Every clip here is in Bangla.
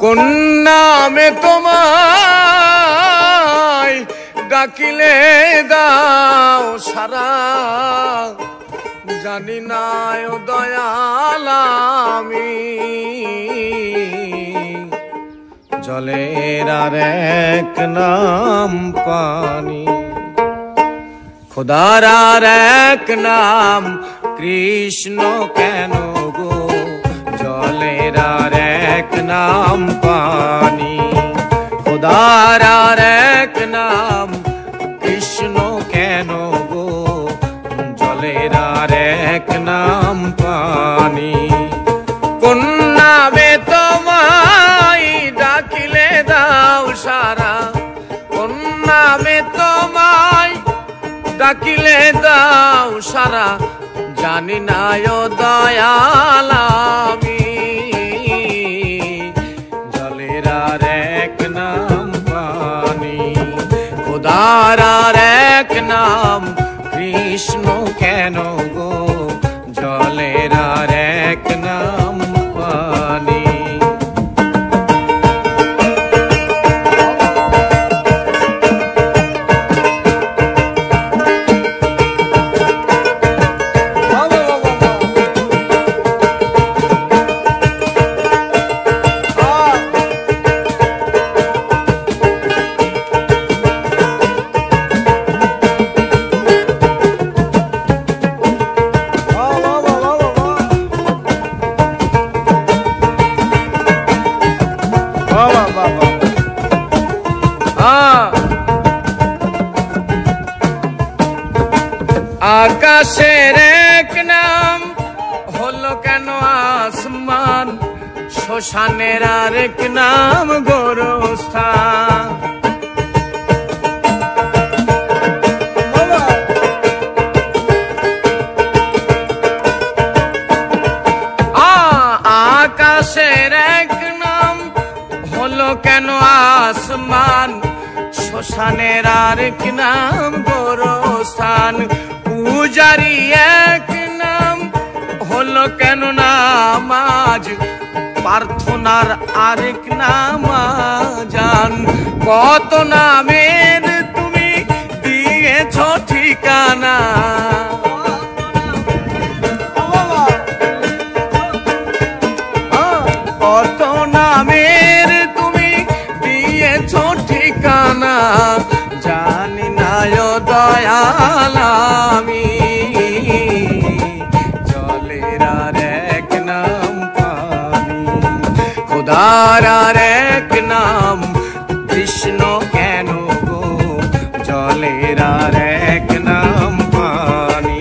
কোন নামে তোমায় ডাকিলে দাও সারা জানি না ও দয়াল আমি জলের আর এক নাম পানি খোদার আর এক নাম কৃষ্ণ কেন গো জলের আর এক নাম পানি খোদার আর এক নাম কৃষ্ণ কেন গো জলের আর এক নাম পানি কোন নামে তোমায় ডাকিলে দাও সারা কোন নামে তোমায় ডাকিলে দাও সারা জানি না ও দয়াল আমি জলের আর এক নাম পানি খোদার আর এক নাম কৃষ্ণ কেন গো জলের আর এক নাম পানি আকাশের এক নাম হলো কেন আসমান শ্মশানের আর এক নাম গোরস্থান আকাশের এক নাম হলো কেন আসমান শ্মশানের আর এক নাম গোরস্থান পূজারি এক নাম হলো কেন নামাজ প্রার্থনার আরেক নাম জান কত নামের তুমি দিয়েছ ঠিকানা কত নামের তুমি দিয়েছ ঠিকানা জানি না ও দয়াল আমি জলের আর এক নাম পানি খোদার আর এক নাম কৃষ্ণ কেন গো জলের আর এক নাম পানি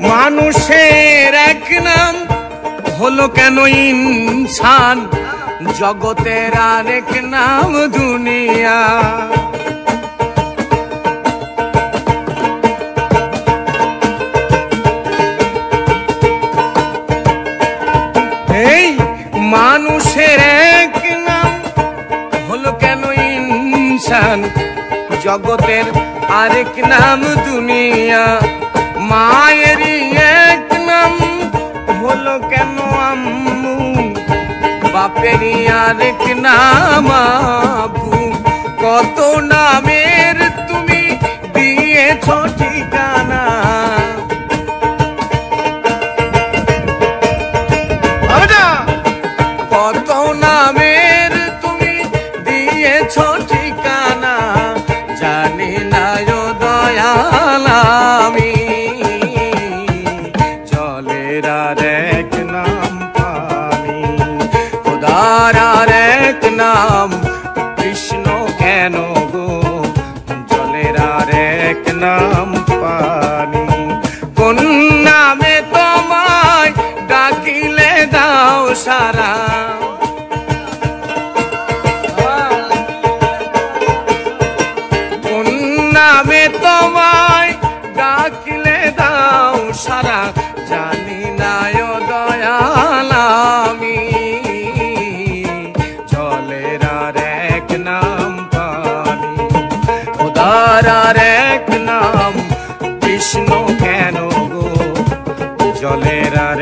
মানুষের এক নাম হলো কেন ইনসান জগতের আর এক নাম দুনিয়া এই মানুষের এক নাম হলো কেন ইনসান জগতের আর এক নাম দুনিয়া মায়েরই এক নাম হলো কেন আম্মু বাপেরই আর এক নাম আবু কত নামের তুমি দিয়েছ ঠিকানা কত নামের তুমি দিয়েছ ঠিকানা জানি না ও দয়াল আমি জলের আর এক নাম পানি খোদার আর এক নাম কৃষ্ণ কেন গো নামে তোমায় ডাকিলে দাও সারা জানি না ও দয়াল আমি জলের আর এক নাম পানি খোদার আর এক নাম বিষ্ণু কেন গো জলের আর